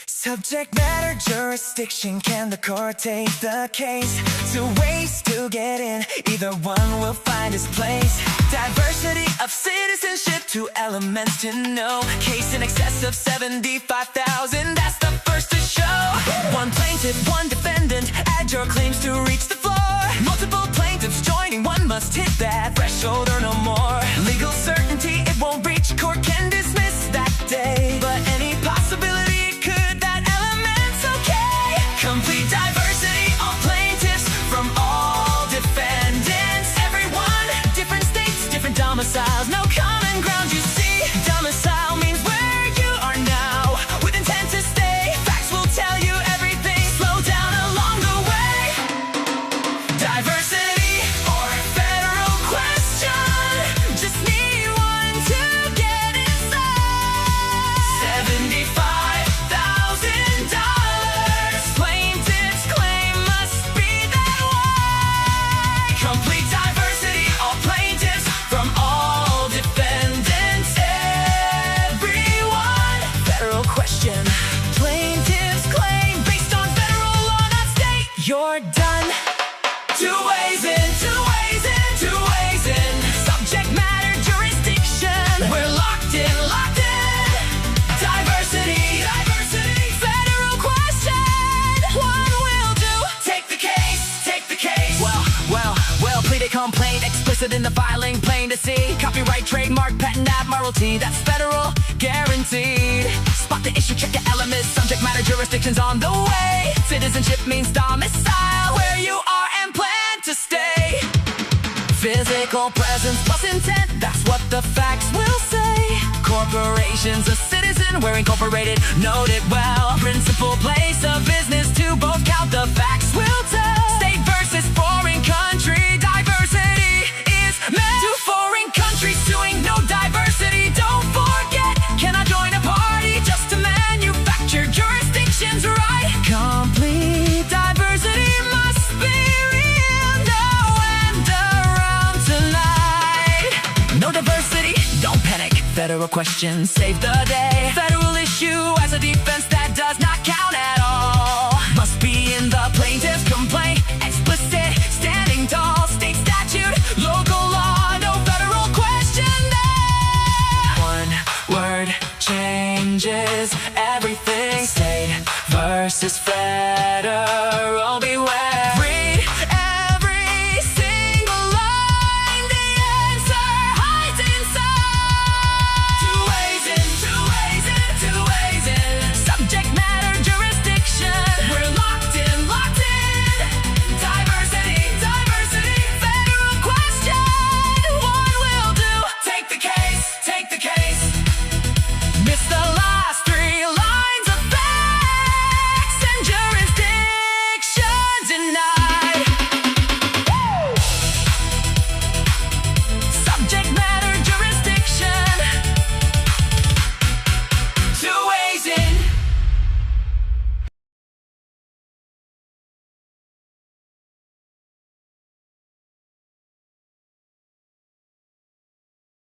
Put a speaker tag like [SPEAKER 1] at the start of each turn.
[SPEAKER 1] Subject matter jurisdiction, can the court take the case? Two ways to get in, either one will find its place. Diversity of citizenship, two elements to know. Case in excess of 75,000, that's the first to show. One plaintiff, one defendant, add your claims to reach the floor. Multiple plaintiffs joining, one must hit that threshold or no more. Legal certainty, it won't reach court, can dismiss that day. But any possibility complete diversity, all plaintiffs from all defendants. Everyone, different states, different domiciles, no common ground. You see, domicile means where you are now, with intent to stay. Facts will tell you everything, slow down along the way. Diversity or federal question, just need one to get inside. $75,000. Complete diversity, all plaintiffs from all defendants. Everyone, federal question, plaintiffs claim based on federal law, not state. You're done. Two ways in, two ways in, two ways in. Subject matter jurisdiction, we're locked in, locked in. Diversity, diversity, federal question, one will do. Take the case, take the case. Well, pleaded complaint, explicit in the filing, plain to see. Copyright, trademark, patent, admiralty, that's federal, guaranteed. Spot the issue, check the elements, subject matter jurisdiction's on the way. Citizenship means domicile, where you are and plan to stay. Physical presence plus intent, that's what the facts will say. Corporation's a citizen, we're incorporated, note it well. Principal place of business to both count, the facts will tell. State versus foreign country, diversity is meant to foreign countries suing, no diversity, don't forget. Can I join a party just to manufacture jurisdictions right? Complete diversity must be real, no end around tonight. No diversity, don't panic, federal question, save the day. Federal issue as a defense that does not count at all. Must be in the plaintiff's complaint, explicit, standing tall. State statute, local law, no federal question there. One word changes everything. State versus federal.